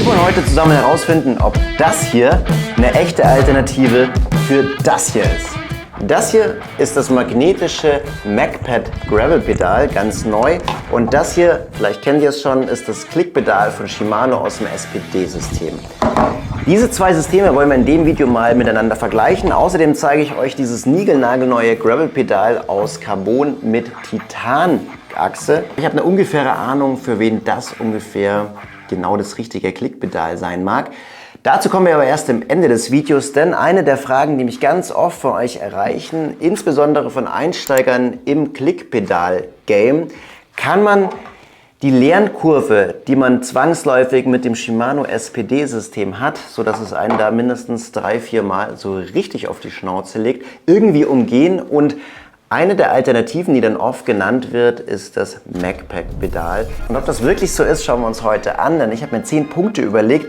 Wir wollen heute zusammen herausfinden, ob das hier eine echte Alternative für das hier ist. Das hier ist das magnetische MacPad Gravel Pedal, ganz neu. Und das hier, vielleicht kennt ihr es schon, ist das Klickpedal von Shimano aus dem SPD-System. Diese zwei Systeme wollen wir in dem Video mal miteinander vergleichen. Außerdem zeige ich euch dieses niegelnagelneue Gravel-Pedal aus Carbon mit Titanachse. Ich habe eine ungefähre Ahnung, für wen das ungefähr genau das richtige Klickpedal sein mag. Dazu kommen wir aber erst am Ende des Videos, denn eine der Fragen, die mich ganz oft von euch erreichen, insbesondere von Einsteigern im Klickpedal-Game, kann man die Lernkurve, die man zwangsläufig mit dem Shimano SPD-System hat, sodass es einen da mindestens 3-4 Mal so richtig auf die Schnauze legt, irgendwie umgehen. Und eine der Alternativen, die dann oft genannt wird, ist das MacPad-Pedal. Und ob das wirklich so ist, schauen wir uns heute an, denn ich habe mir 10 Punkte überlegt,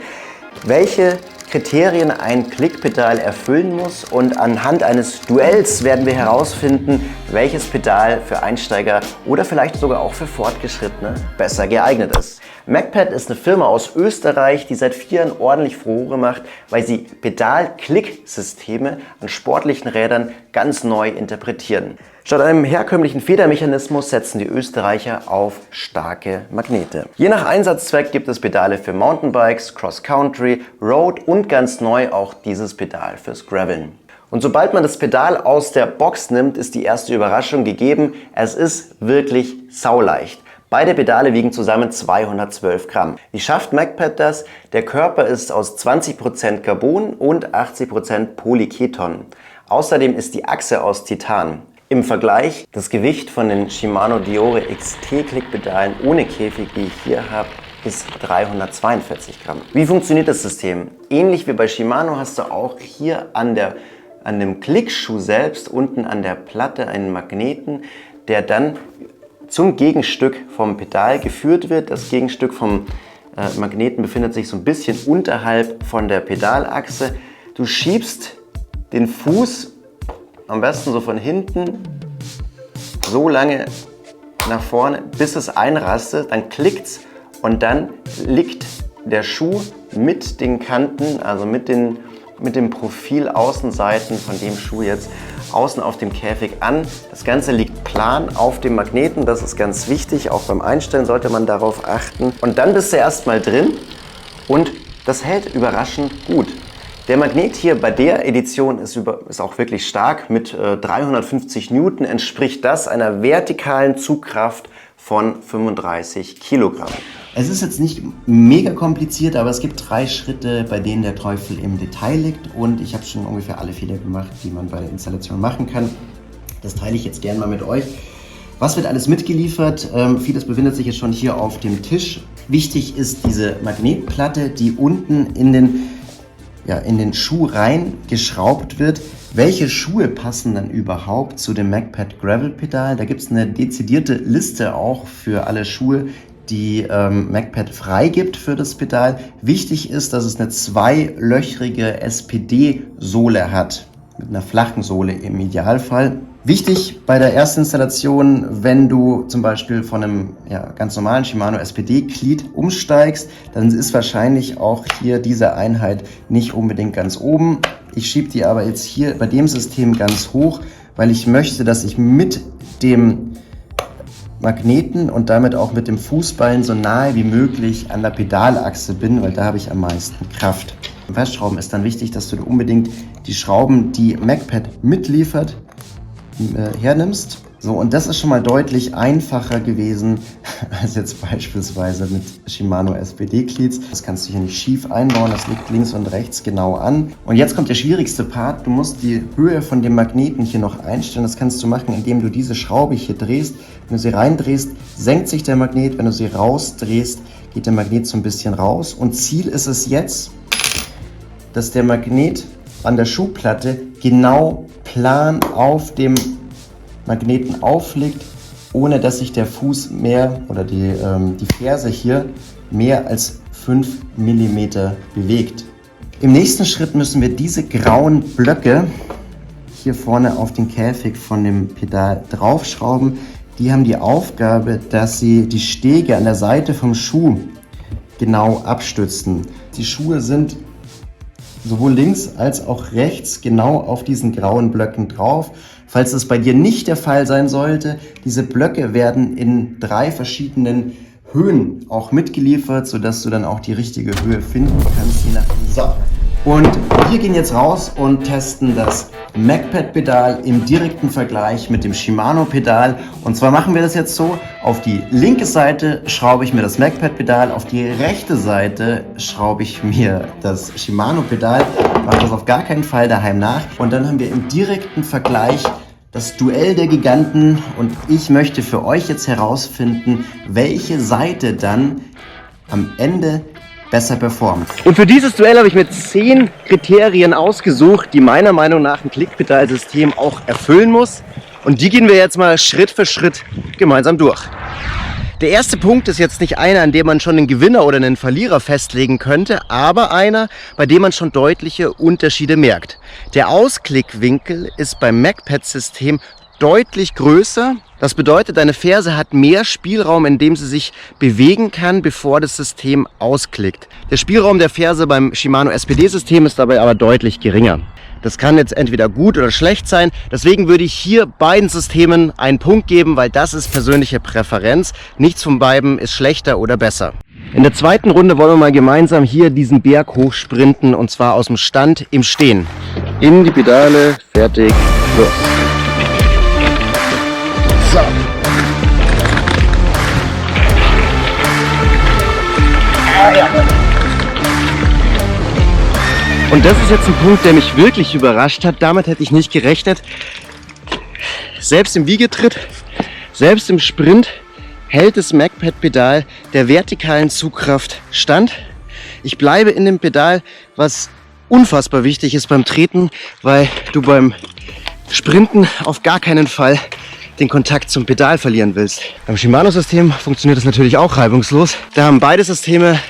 welche Kriterien ein Klickpedal erfüllen muss, und anhand eines Duells werden wir herausfinden, welches Pedal für Einsteiger oder vielleicht sogar auch für Fortgeschrittene besser geeignet ist. MacPad ist eine Firma aus Österreich, die seit 4 Jahren ordentlich Furore macht, weil sie Pedal-Klick-Systeme an sportlichen Rädern ganz neu interpretieren. Statt einem herkömmlichen Federmechanismus setzen die Österreicher auf starke Magnete. Je nach Einsatzzweck gibt es Pedale für Mountainbikes, Cross-Country, Road und ganz neu auch dieses Pedal fürs Graveln. Und sobald man das Pedal aus der Box nimmt, ist die erste Überraschung gegeben. Es ist wirklich sauleicht. Beide Pedale wiegen zusammen 212 Gramm. Wie schafft MacPad das? Der Körper ist aus 20% Carbon und 80% Polyketon. Außerdem ist die Achse aus Titan. Im Vergleich, das Gewicht von den Shimano Deore XT Klickpedalen ohne Käfig, die ich hier habe, ist 342 Gramm. Wie funktioniert das System? Ähnlich wie bei Shimano hast du auch hier an dem Klickschuh selbst, unten an der Platte, einen Magneten, der dann zum Gegenstück vom Pedal geführt wird. Das Gegenstück vom Magneten befindet sich so ein bisschen unterhalb von der Pedalachse. Du schiebst den Fuß am besten so von hinten so lange nach vorne, bis es einrastet, dann klickt's und dann liegt der Schuh mit den Kanten, also mit dem Profil-Außenseiten von dem Schuh jetzt außen auf dem Käfig an. Das Ganze liegt plan auf dem Magneten, das ist ganz wichtig, auch beim Einstellen sollte man darauf achten. Und dann bist du erstmal drin und das hält überraschend gut. Der Magnet hier bei der Edition ist auch wirklich stark. Mit 350 Newton entspricht das einer vertikalen Zugkraft von 35 Kilogramm. Es ist jetzt nicht mega kompliziert, aber es gibt 3 Schritte, bei denen der Teufel im Detail liegt, und ich habe schon ungefähr alle Fehler gemacht, die man bei der Installation machen kann. Das teile ich jetzt gerne mal mit euch. Was wird alles mitgeliefert? Vieles befindet sich jetzt schon hier auf dem Tisch. Wichtig ist diese Magnetplatte, die unten in den Schuh rein geschraubt wird. Welche Schuhe passen dann überhaupt zu dem MacPad Gravel Pedal? Da gibt es eine dezidierte Liste auch für alle Schuhe, die MacPad freigibt für das Pedal. Wichtig ist, dass es eine 2-löchrige SPD-Sohle hat, mit einer flachen Sohle im Idealfall. Wichtig bei der ersten Installation, wenn du zum Beispiel von einem ganz normalen Shimano SPD-Glied umsteigst, dann ist wahrscheinlich auch hier diese Einheit nicht unbedingt ganz oben. Ich schiebe die aber jetzt hier bei dem System ganz hoch, weil ich möchte, dass ich mit dem Magneten und damit auch mit dem Fußballen so nahe wie möglich an der Pedalachse bin, weil da habe ich am meisten Kraft. Beim Festschrauben ist dann wichtig, dass du unbedingt die Schrauben, die MacPad mitliefert, hernimmst. So, und das ist schon mal deutlich einfacher gewesen als jetzt beispielsweise mit Shimano SPD-Glieds. Das kannst du hier nicht schief einbauen, das liegt links und rechts genau an. Und jetzt kommt der schwierigste Part, du musst die Höhe von dem Magneten hier noch einstellen. Das kannst du machen, indem du diese Schraube hier drehst. Wenn du sie reindrehst, senkt sich der Magnet. Wenn du sie rausdrehst, geht der Magnet so ein bisschen raus. Und Ziel ist es jetzt, dass der Magnet an der Schuhplatte genau plan auf dem Magneten aufliegt, ohne dass sich der Fuß mehr oder die Ferse hier mehr als 5 mm bewegt. Im nächsten Schritt müssen wir diese grauen Blöcke hier vorne auf den Käfig von dem Pedal draufschrauben. Die haben die Aufgabe, dass sie die Stege an der Seite vom Schuh genau abstützen. Die Schuhe sind sowohl links als auch rechts genau auf diesen grauen Blöcken drauf. Falls das bei dir nicht der Fall sein sollte, diese Blöcke werden in 3 verschiedenen Höhen auch mitgeliefert, sodass du dann auch die richtige Höhe finden kannst, je nachdem. So, und wir gehen jetzt raus und testen das MacPad-Pedal im direkten Vergleich mit dem Shimano-Pedal. Und zwar machen wir das jetzt so: Auf die linke Seite schraube ich mir das MacPad-Pedal, auf die rechte Seite schraube ich mir das Shimano-Pedal. Mache das auf gar keinen Fall daheim nach. Und dann haben wir im direkten Vergleich das Duell der Giganten und ich möchte für euch jetzt herausfinden, welche Seite dann am Ende besser performt. Und für dieses Duell habe ich mir 10 Kriterien ausgesucht, die meiner Meinung nach ein Klickpedalsystem auch erfüllen muss. Und die gehen wir jetzt mal Schritt für Schritt gemeinsam durch. Der erste Punkt ist jetzt nicht einer, an dem man schon einen Gewinner oder einen Verlierer festlegen könnte, aber einer, bei dem man schon deutliche Unterschiede merkt. Der Ausklickwinkel ist beim MacPad-System deutlich größer. Das bedeutet, deine Ferse hat mehr Spielraum, in dem sie sich bewegen kann, bevor das System ausklickt. Der Spielraum der Ferse beim Shimano SPD-System ist dabei aber deutlich geringer. Das kann jetzt entweder gut oder schlecht sein. Deswegen würde ich hier beiden Systemen einen Punkt geben, weil das ist persönliche Präferenz. Nichts von beiden ist schlechter oder besser. In der zweiten Runde wollen wir mal gemeinsam hier diesen Berg hochsprinten, und zwar aus dem Stand im Stehen. In die Pedale, fertig, los. So. Und das ist jetzt ein Punkt, der mich wirklich überrascht hat. Damit hätte ich nicht gerechnet. Selbst im Wiegetritt, selbst im Sprint hält das MacPad-Pedal der vertikalen Zugkraft stand. Ich bleibe in dem Pedal, was unfassbar wichtig ist beim Treten, weil du beim Sprinten auf gar keinen Fall den Kontakt zum Pedal verlieren willst. Beim Shimano-System funktioniert das natürlich auch reibungslos. Da haben beide Systeme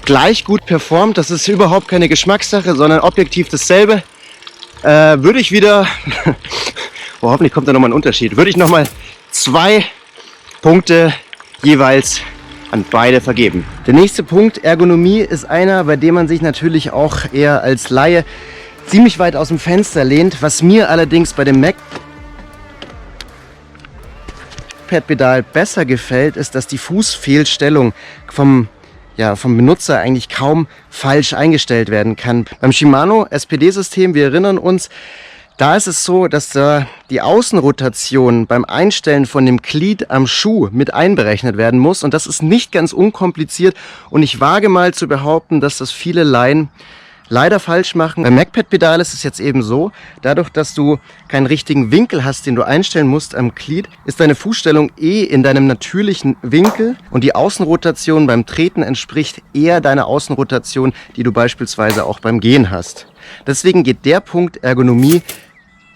gleich gut performt. Das ist überhaupt keine Geschmackssache, sondern objektiv dasselbe. Würde ich wieder, hoffentlich kommt da nochmal ein Unterschied, würde ich nochmal 2 Punkte jeweils an beide vergeben. Der nächste Punkt, Ergonomie, ist einer, bei dem man sich natürlich auch eher als Laie ziemlich weit aus dem Fenster lehnt. Was mir allerdings bei dem MacPad-Pedal besser gefällt, ist, dass die Fußfehlstellung vom Benutzer eigentlich kaum falsch eingestellt werden kann. Beim Shimano SPD-System, wir erinnern uns, da ist es so, dass da die Außenrotation beim Einstellen von dem Glied am Schuh mit einberechnet werden muss. Und das ist nicht ganz unkompliziert. Und ich wage mal zu behaupten, dass das viele Laien leider falsch machen. Beim MacPad-Pedal ist es jetzt eben so, dadurch, dass du keinen richtigen Winkel hast, den du einstellen musst am Glied, ist deine Fußstellung in deinem natürlichen Winkel und die Außenrotation beim Treten entspricht eher deiner Außenrotation, die du beispielsweise auch beim Gehen hast. Deswegen geht der Punkt Ergonomie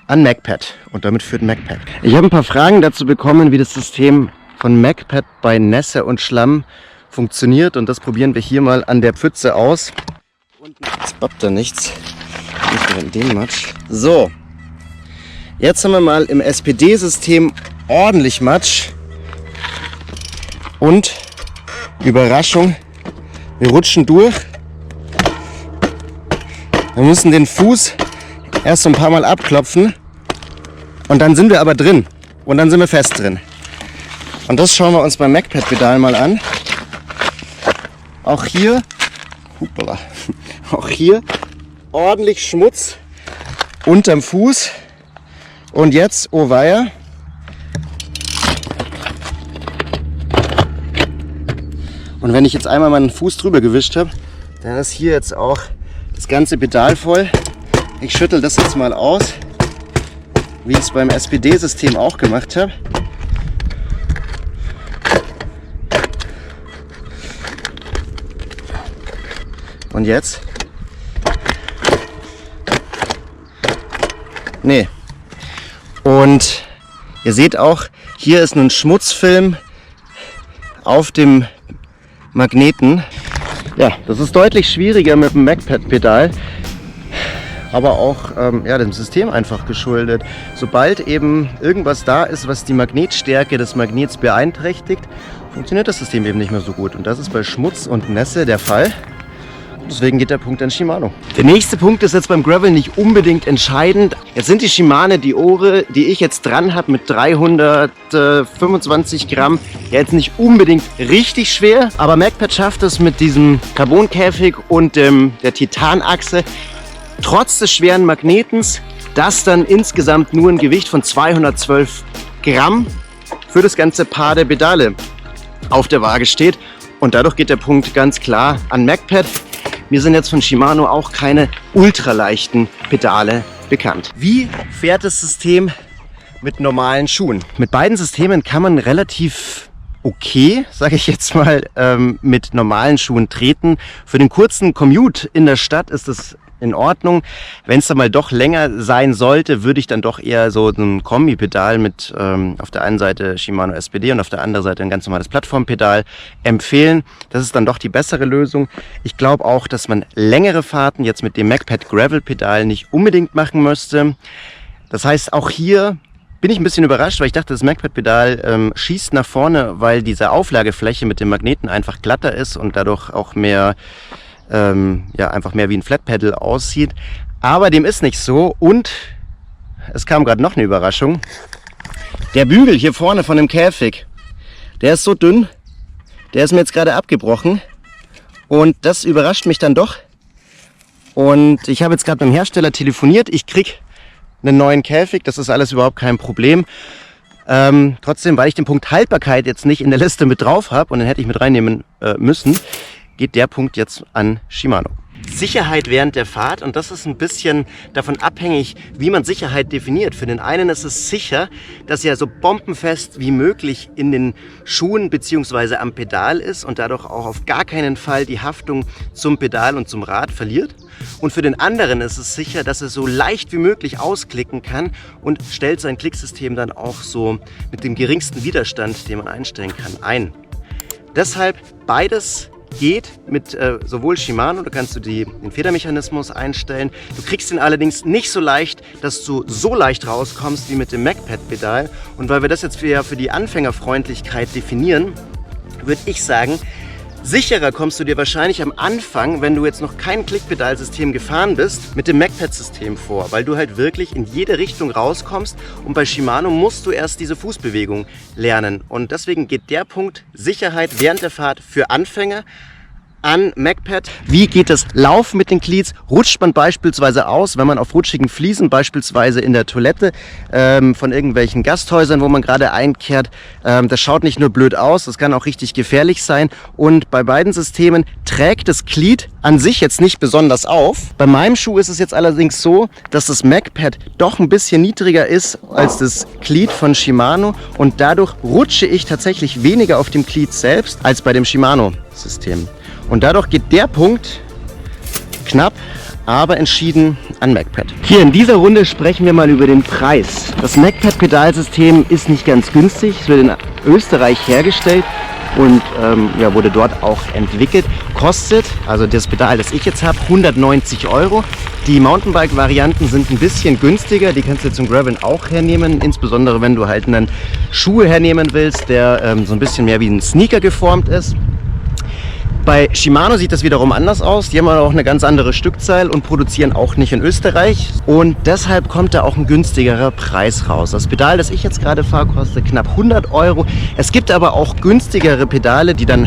an MacPad und damit führt MacPad. Ich habe ein paar Fragen dazu bekommen, wie das System von MacPad bei Nässe und Schlamm funktioniert, und das probieren wir hier mal an der Pfütze aus. Jetzt bappt da nichts. Nicht mehr in den Matsch. So, jetzt haben wir mal im SPD-System ordentlich Matsch. Und Überraschung, wir rutschen durch. Wir müssen den Fuß erst so ein paar Mal abklopfen. Und dann sind wir aber drin. Und dann sind wir fest drin. Und das schauen wir uns beim MacPad-Pedal mal an. Auch hier. Hoppala. Auch hier ordentlich Schmutz unterm Fuß. Und jetzt, oh weia, und wenn ich jetzt einmal meinen Fuß drüber gewischt habe, dann ist hier jetzt auch das ganze Pedal voll. Ich schüttel das jetzt mal aus, wie ich es beim SPD-System auch gemacht habe. Und jetzt? Nee. Und ihr seht auch, hier ist ein Schmutzfilm auf dem Magneten. Ja, das ist deutlich schwieriger mit dem MacPad-Pedal, aber auch ja, dem System einfach geschuldet. Sobald eben irgendwas da ist, was die Magnetstärke des Magnets beeinträchtigt, funktioniert das System eben nicht mehr so gut. Und das ist bei Schmutz und Nässe der Fall. Deswegen geht der Punkt an Shimano. Der nächste Punkt ist jetzt beim Gravel nicht unbedingt entscheidend. Jetzt sind die Shimano Diore, die ich jetzt dran habe mit 325 Gramm, ja jetzt nicht unbedingt richtig schwer. Aber MacPad schafft es mit diesem Carbonkäfig und der Titanachse, trotz des schweren Magnetens, das dann insgesamt nur ein Gewicht von 212 Gramm für das ganze Paar der Pedale auf der Waage steht. Und dadurch geht der Punkt ganz klar an MacPad. Mir sind jetzt von Shimano auch keine ultraleichten Pedale bekannt. Wie fährt das System mit normalen Schuhen? Mit beiden Systemen kann man relativ okay, sage ich jetzt mal, mit normalen Schuhen treten. Für den kurzen Commute in der Stadt ist das in Ordnung. Wenn es dann mal doch länger sein sollte, würde ich dann doch eher so ein Kombi-Pedal mit auf der einen Seite Shimano SPD und auf der anderen Seite ein ganz normales Plattformpedal empfehlen. Das ist dann doch die bessere Lösung. Ich glaube auch, dass man längere Fahrten jetzt mit dem MacPad Gravel Pedal nicht unbedingt machen müsste. Das heißt, auch hier bin ich ein bisschen überrascht, weil ich dachte, das MacPad-Pedal schießt nach vorne, weil diese Auflagefläche mit dem Magneten einfach glatter ist und dadurch auch mehr ja, einfach mehr wie ein Flat-Pedal aussieht. Aber dem ist nicht so. Und es kam gerade noch eine Überraschung. Der Bügel hier vorne von dem Käfig, der ist so dünn, der ist mir jetzt gerade abgebrochen. Und das überrascht mich dann doch. Und ich habe jetzt gerade beim Hersteller telefoniert. Ich kriege einen neuen Käfig, das ist alles überhaupt kein Problem. Trotzdem, weil ich den Punkt Haltbarkeit jetzt nicht in der Liste mit drauf habe und den hätte ich mit reinnehmen müssen, geht der Punkt jetzt an Shimano. Sicherheit während der Fahrt, und das ist ein bisschen davon abhängig, wie man Sicherheit definiert. Für den einen ist es sicher, dass er so bombenfest wie möglich in den Schuhen bzw. am Pedal ist und dadurch auch auf gar keinen Fall die Haftung zum Pedal und zum Rad verliert. Und für den anderen ist es sicher, dass er so leicht wie möglich ausklicken kann und stellt sein Klicksystem dann auch so mit dem geringsten Widerstand, den man einstellen kann, ein. Deshalb beides geht mit sowohl Shimano, da kannst du den Federmechanismus einstellen. Du kriegst ihn allerdings nicht so leicht, dass du so leicht rauskommst wie mit dem MacPad-Pedal. Und weil wir das jetzt für die Anfängerfreundlichkeit definieren, würde ich sagen, sicherer kommst du dir wahrscheinlich am Anfang, wenn du jetzt noch kein Klickpedalsystem gefahren bist, mit dem MacPad-System vor, weil du halt wirklich in jede Richtung rauskommst und bei Shimano musst du erst diese Fußbewegung lernen. Und deswegen geht der Punkt Sicherheit während der Fahrt für Anfänger an MacPad. Wie geht das Laufen mit den Cleats? Rutscht man beispielsweise aus, wenn man auf rutschigen Fliesen, beispielsweise in der Toilette von irgendwelchen Gasthäusern, wo man gerade einkehrt, das schaut nicht nur blöd aus, das kann auch richtig gefährlich sein. Und bei beiden Systemen trägt das Cleat an sich jetzt nicht besonders auf. Bei meinem Schuh ist es jetzt allerdings so, dass das MacPad doch ein bisschen niedriger ist als das Cleat von Shimano und dadurch rutsche ich tatsächlich weniger auf dem Cleat selbst als bei dem Shimano-System. Und dadurch geht der Punkt knapp, aber entschieden an MacPad. Hier in dieser Runde sprechen wir mal über den Preis. Das MacPad-Pedalsystem ist nicht ganz günstig. Es wird in Österreich hergestellt und ja, wurde dort auch entwickelt. Kostet, also das Pedal, das ich jetzt habe, 190 €. Die Mountainbike-Varianten sind ein bisschen günstiger. Die kannst du zum Graveln auch hernehmen. Insbesondere wenn du halt einen Schuh hernehmen willst, der so ein bisschen mehr wie ein Sneaker geformt ist. Bei Shimano sieht das wiederum anders aus. Die haben auch eine ganz andere Stückzahl und produzieren auch nicht in Österreich. Und deshalb kommt da auch ein günstigerer Preis raus. Das Pedal, das ich jetzt gerade fahre, kostet knapp 100 €. Es gibt aber auch günstigere Pedale, die dann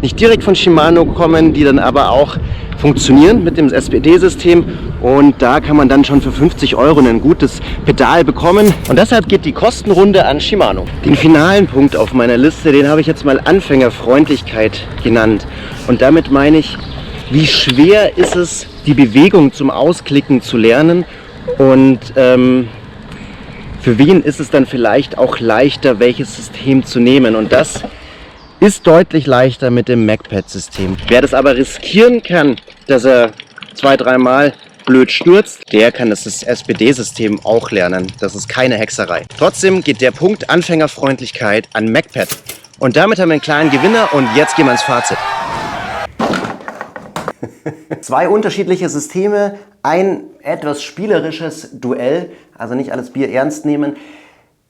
nicht direkt von Shimano kommen, die dann aber auch funktionieren mit dem SPD-System. Und da kann man dann schon für 50 € ein gutes Pedal bekommen. Und deshalb geht die Kostenrunde an Shimano. Den finalen Punkt auf meiner Liste, den habe ich jetzt mal Anfängerfreundlichkeit genannt. Und damit meine ich, wie schwer ist es, die Bewegung zum Ausklicken zu lernen und für wen ist es dann vielleicht auch leichter, welches System zu nehmen. Und das ist deutlich leichter mit dem MacPad-System. Wer das aber riskieren kann, dass er 2-3 Mal blöd stürzt, der kann das SPD-System auch lernen. Das ist keine Hexerei. Trotzdem geht der Punkt Anfängerfreundlichkeit an MacPad. Und damit haben wir einen kleinen Gewinner und jetzt gehen wir ins Fazit. Zwei unterschiedliche Systeme, ein etwas spielerisches Duell, also nicht alles Bier ernst nehmen.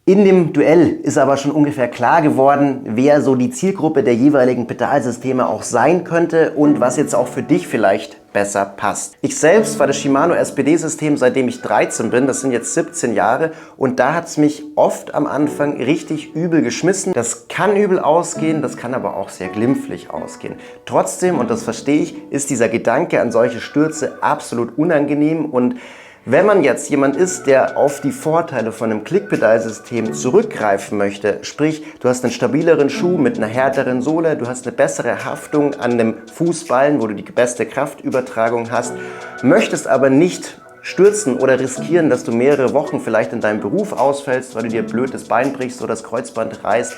In dem Duell ist aber schon ungefähr klar geworden, wer so die Zielgruppe der jeweiligen Pedalsysteme auch sein könnte und was jetzt auch für dich vielleicht besser passt. Ich selbst fahre das Shimano SPD-System, seitdem ich 13 bin, das sind jetzt 17 Jahre und da hat es mich oft am Anfang richtig übel geschmissen. Das kann übel ausgehen, das kann aber auch sehr glimpflich ausgehen. Trotzdem, und das verstehe ich, ist dieser Gedanke an solche Stürze absolut unangenehm und wenn man jetzt jemand ist, der auf die Vorteile von einem Klickpedalsystem zurückgreifen möchte, sprich, du hast einen stabileren Schuh mit einer härteren Sohle, du hast eine bessere Haftung an dem Fußballen, wo du die beste Kraftübertragung hast, möchtest aber nicht stürzen oder riskieren, dass du mehrere Wochen vielleicht in deinem Beruf ausfällst, weil du dir blöd das Bein brichst oder das Kreuzband reißt,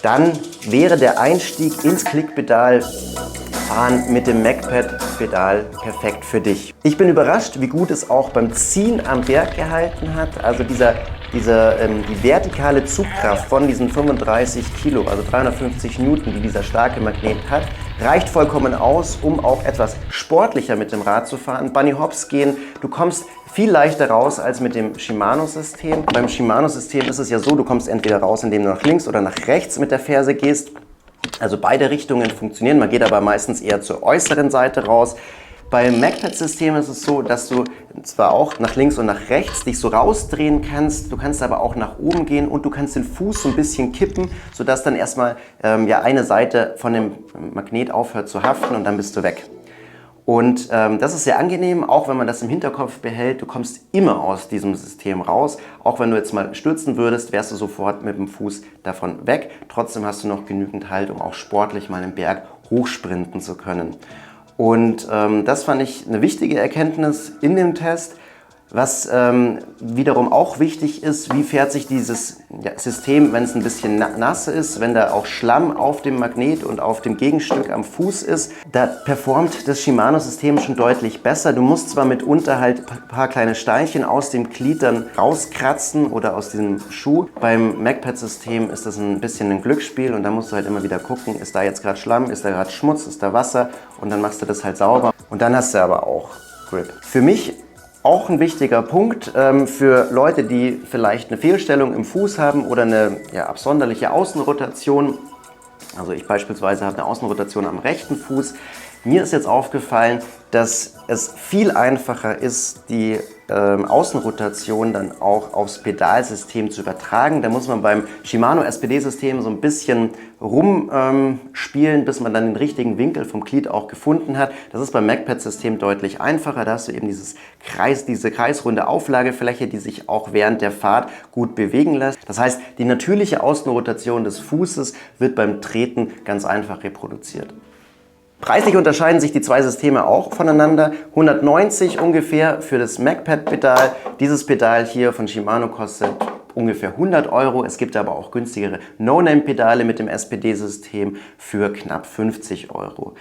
dann wäre der Einstieg ins Klickpedalfahren mit dem MacPad-Pedal perfekt für dich. Ich bin überrascht, wie gut es auch beim Ziehen am Berg gehalten hat. Also die vertikale Zugkraft von diesen 35 Kilo, also 350 Newton, die dieser starke Magnet hat, reicht vollkommen aus, um auch etwas sportlicher mit dem Rad zu fahren. Bunny Hops gehen, du kommst viel leichter raus als mit dem Shimano-System. Beim Shimano-System ist es ja so, du kommst entweder raus, indem du nach links oder nach rechts mit der Ferse gehst. Also beide Richtungen funktionieren, man geht aber meistens eher zur äußeren Seite raus. Beim MacPad-System ist es so, dass du zwar auch nach links und nach rechts dich so rausdrehen kannst, du kannst aber auch nach oben gehen und du kannst den Fuß so ein bisschen kippen, sodass dann erstmal eine Seite von dem Magnet aufhört zu haften und dann bist du weg. Und das ist sehr angenehm, auch wenn man das im Hinterkopf behält. Du kommst immer aus diesem System raus. Auch wenn du jetzt mal stürzen würdest, wärst du sofort mit dem Fuß davon weg. Trotzdem hast du noch genügend Halt, um auch sportlich mal einen Berg hochsprinten zu können. Und das fand ich eine wichtige Erkenntnis in dem Test. Was wiederum auch wichtig ist, wie fährt sich dieses System, wenn es ein bisschen nass ist, wenn da auch Schlamm auf dem Magnet und auf dem Gegenstück am Fuß ist. Da performt das Shimano-System schon deutlich besser. Du musst zwar mitunter halt ein paar kleine Steinchen aus dem Glied dann rauskratzen oder aus diesem Schuh. Beim MacPad-System ist das ein bisschen ein Glücksspiel und da musst du halt immer wieder gucken, ist da jetzt gerade Schlamm, ist da gerade Schmutz, ist da Wasser und dann machst du das halt sauber und dann hast du aber auch Grip. Für mich auch ein wichtiger Punkt für Leute, die vielleicht eine Fehlstellung im Fuß haben oder eine absonderliche Außenrotation. Also ich beispielsweise habe eine Außenrotation am rechten Fuß. Mir ist jetzt aufgefallen, dass es viel einfacher ist, die Außenrotation dann auch aufs Pedalsystem zu übertragen. Da muss man beim Shimano SPD-System so ein bisschen rumspielen, bis man dann den richtigen Winkel vom Glied auch gefunden hat. Das ist beim MacPad-System deutlich einfacher. Da hast du eben diese kreisrunde Auflagefläche, die sich auch während der Fahrt gut bewegen lässt. Das heißt, die natürliche Außenrotation des Fußes wird beim Treten ganz einfach reproduziert. Preislich unterscheiden sich die zwei Systeme auch voneinander. 190 ungefähr für das MacPad-Pedal. Dieses Pedal hier von Shimano kostet ungefähr 100 Euro. Es gibt aber auch günstigere No-Name-Pedale mit dem SPD-System für knapp 50 Euro.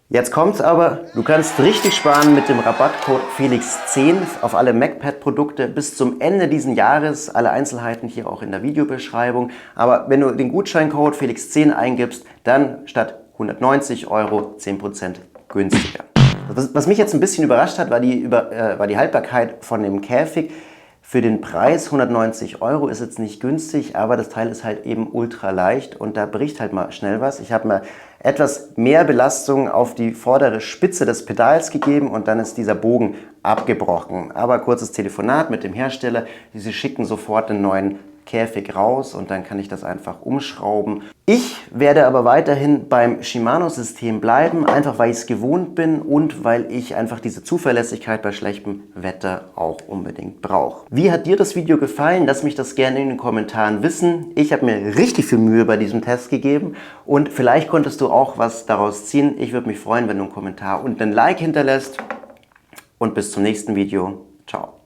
Jetzt kommt's aber, du kannst richtig sparen mit dem Rabattcode FELIX10 auf alle MacPad-Produkte bis zum Ende dieses Jahres. Alle Einzelheiten hier auch in der Videobeschreibung. Aber wenn du den Gutscheincode FELIX10 eingibst, dann statt 190 Euro 10% günstiger. Was mich jetzt ein bisschen überrascht hat, war die Haltbarkeit von dem Käfig. Für den Preis 190 Euro ist jetzt nicht günstig, aber das Teil ist halt eben ultra leicht und da bricht halt mal schnell was. Ich habe mal etwas mehr Belastung auf die vordere Spitze des Pedals gegeben und dann ist dieser Bogen abgebrochen. Aber kurzes Telefonat mit dem Hersteller, sie schicken sofort einen neuen Käfig raus und dann kann ich das einfach umschrauben. Ich werde aber weiterhin beim Shimano-System bleiben, einfach weil ich es gewohnt bin und weil ich einfach diese Zuverlässigkeit bei schlechtem Wetter auch unbedingt brauche. Wie hat dir das Video gefallen? Lass mich das gerne in den Kommentaren wissen. Ich habe mir richtig viel Mühe bei diesem Test gegeben und vielleicht konntest du auch was daraus ziehen. Ich würde mich freuen, wenn du einen Kommentar und einen Like hinterlässt und bis zum nächsten Video. Ciao.